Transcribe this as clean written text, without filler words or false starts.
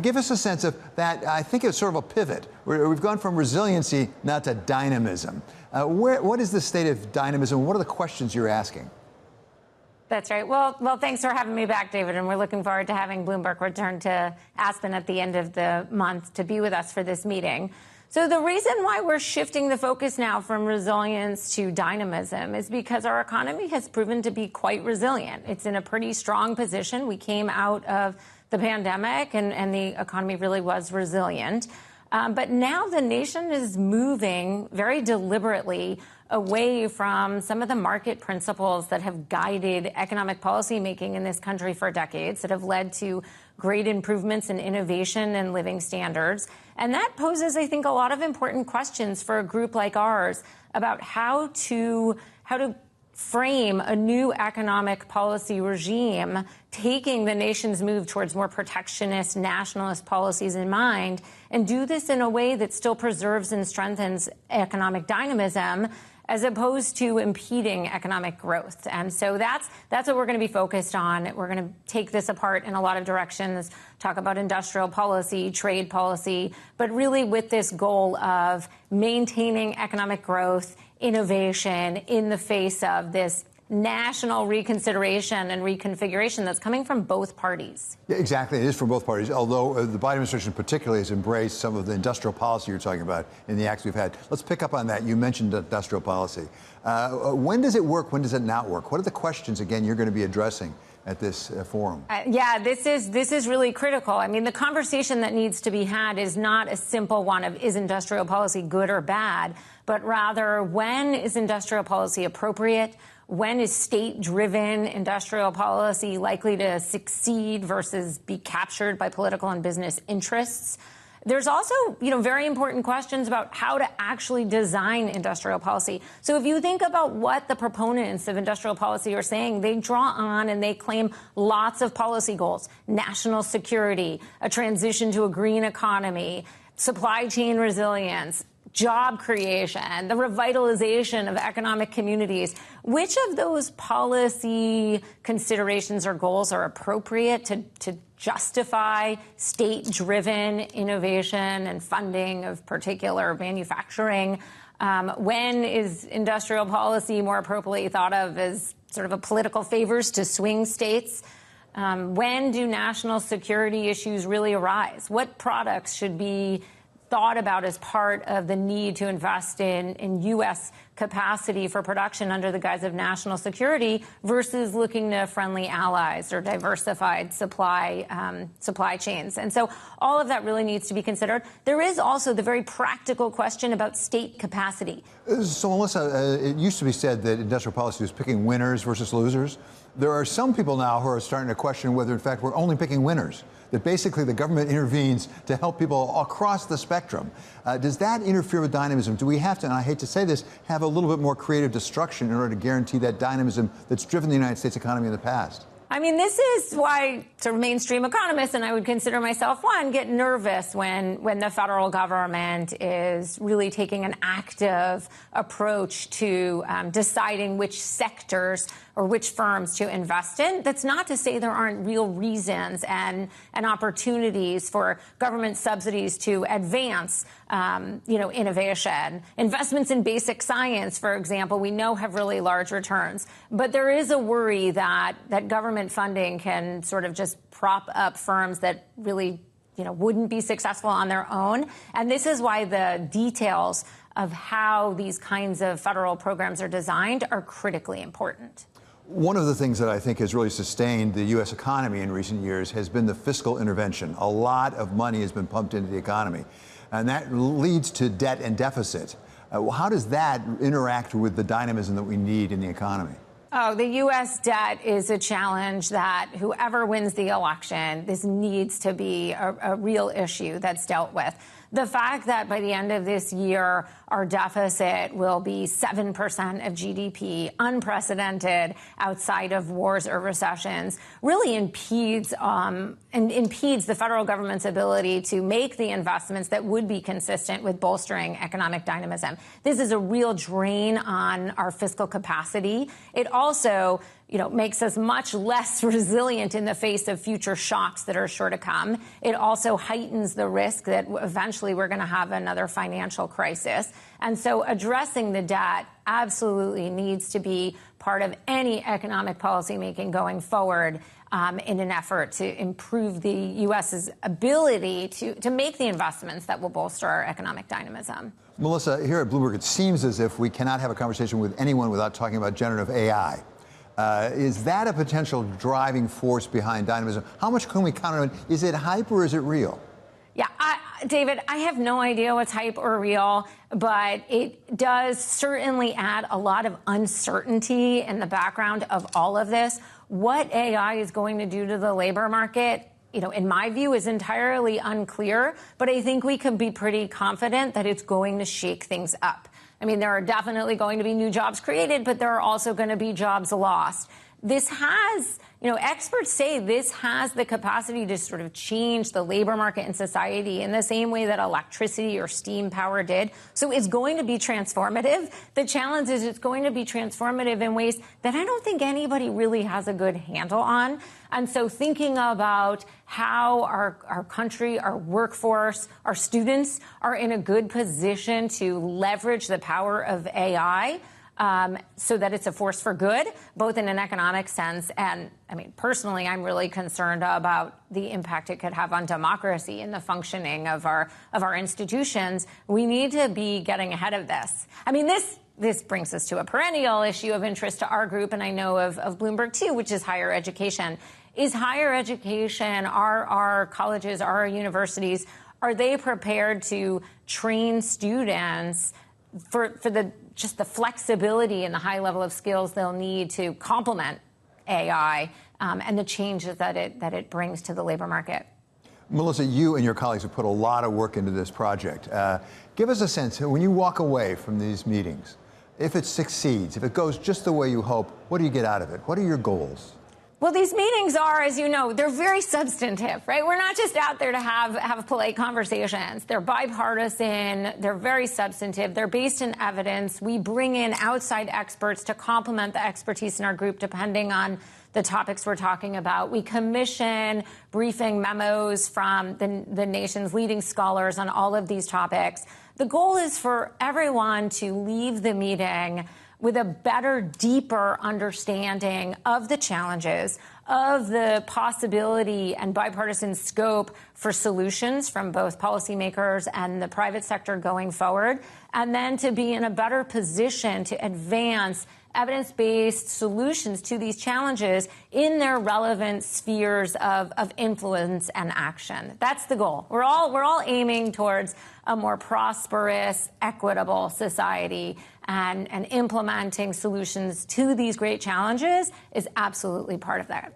Give us a sense of that. I think it's sort of a pivot. We've gone from resiliency now to dynamism. What is the state of dynamism? What are the questions you're asking? That's right. Well, thanks for having me back, David. And we're looking forward to having Bloomberg return to Aspen at the end of the month to be with us for this meeting. So the reason why we're shifting the focus now from resilience to dynamism is because our economy has proven to be quite resilient. It's in a pretty strong position. We came out of the pandemic and the economy really was resilient. But now the nation is moving very deliberately away from some of the market principles that have guided economic policy making in this country for decades, that have led to great improvements in innovation and living standards. And that poses, I think, a lot of important questions for a group like ours about how to frame a new economic policy regime, taking the nation's move towards more protectionist, nationalist policies in mind, and do this in a way that still preserves and strengthens economic dynamism, as opposed to impeding economic growth. And so that's what we're going to be focused on. We're going to take this apart in a lot of directions, talk about industrial policy, trade policy, but really with this goal of maintaining economic growth, innovation in the face of this national reconsideration and reconfiguration that's coming from both parties. Yeah, exactly. It is from both parties, although the Biden administration particularly has embraced some of the industrial policy you're talking about in the acts we've had. Let's pick up on that. You mentioned industrial policy. When does it work? When does it not work? What are the questions, again, you're going to be addressing at this forum? Yeah, this is really critical. I mean, the conversation that needs to be had is not a simple one of is industrial policy good or bad, but rather when is industrial policy appropriate? When is state-driven industrial policy likely to succeed versus be captured by political and business interests? There's also, very important questions about how to actually design industrial policy. So if you think about what the proponents of industrial policy are saying, they draw on and they claim lots of policy goals: national security, a transition to a green economy, supply chain resilience, job creation, the revitalization of economic communities. Which of those policy considerations or goals are appropriate to justify state-driven innovation and funding of particular manufacturing? When is industrial policy more appropriately thought of as sort of a political favors to swing states? When do national security issues really arise? What products should be thought about as part of the need to invest in U.S. capacity for production under the guise of national security versus looking to friendly allies or diversified supply chains? And so all of that really needs to be considered. There is also the very practical question about state capacity. So, Melissa, it used to be said that industrial policy was picking winners versus losers. There are some people now who are starting to question whether, in fact, we're only picking winners, that basically the government intervenes to help people across the spectrum. Does that interfere with dynamism? Do we have to, and I hate to say this, have a little bit more creative destruction in order to guarantee that dynamism that's driven the United States economy in the past? I mean, this is why sort of mainstream economists, and I would consider myself one, get nervous when the federal government is really taking an active approach to deciding which sectors or which firms to invest in. That's not to say there aren't real reasons and opportunities for government subsidies to advance, innovation. Investments in basic science, for example, we know have really large returns. But there is a worry that government funding can sort of just prop up firms that really, wouldn't be successful on their own. And this is why the details of how these kinds of federal programs are designed are critically important. One of the things that I think has really sustained the U.S. economy in recent years has been the fiscal intervention. A lot of money has been pumped into the economy, and that leads to debt and deficit. How does that interact with the dynamism that we need in the economy? Oh, the U.S. debt is a challenge that whoever wins the election, this needs to be a real issue that's dealt with. The fact that by the end of this year, our deficit will be 7% of GDP, unprecedented outside of wars or recessions, really impedes the federal government's ability to make the investments that would be consistent with bolstering economic dynamism. This is a real drain on our fiscal capacity. It also makes us much less resilient in the face of future shocks that are sure to come. It also heightens the risk that eventually we're going to have another financial crisis. And so addressing the debt absolutely needs to be part of any economic policy making going forward in an effort to improve the U.S.'s ability to make the investments that will bolster our economic dynamism. Melissa, here at Bloomberg, it seems as if we cannot have a conversation with anyone without talking about generative AI. Is that a potential driving force behind dynamism? How much can we count on it? Is it hype or is it real? Yeah, David, I have no idea what's hype or real, but it does certainly add a lot of uncertainty in the background of all of this. What AI is going to do to the labor market, in my view, is entirely unclear, but I think we can be pretty confident that it's going to shake things up. I mean, there are definitely going to be new jobs created, but there are also going to be jobs lost. This has, experts say this has the capacity to sort of change the labor market and society in the same way that electricity or steam power did. So it's going to be transformative. The challenge is it's going to be transformative in ways that I don't think anybody really has a good handle on. And so thinking about how our country, our workforce, our students are in a good position to leverage the power of AI so that it's a force for good, both in an economic sense and, personally, I'm really concerned about the impact it could have on democracy and the functioning of our institutions. We need to be getting ahead of this. This brings us to a perennial issue of interest to our group, and I know of Bloomberg too, which is higher education. Is higher education, our colleges, our universities, are they prepared to train students for the flexibility and the high level of skills they'll need to complement AI and the changes that it brings to the labor market? Melissa, you and your colleagues have put a lot of work into this project. Give us a sense, when you walk away from these meetings, if it succeeds, if it goes just the way you hope, what do you get out of it? What are your goals? Well, these meetings are, as you know, they're very substantive, right? We're not just out there to have polite conversations. They're bipartisan. They're very substantive. They're based in evidence. We bring in outside experts to complement the expertise in our group, depending on the topics we're talking about. We commission briefing memos from the nation's leading scholars on all of these topics. The goal is for everyone to leave the meeting with a better, deeper understanding of the challenges, of the possibility and bipartisan scope for solutions from both policymakers and the private sector going forward, and then to be in a better position to advance evidence-based solutions to these challenges in their relevant spheres of influence and action. That's the goal. We're all aiming towards a more prosperous, equitable society, and implementing solutions to these great challenges is absolutely part of that.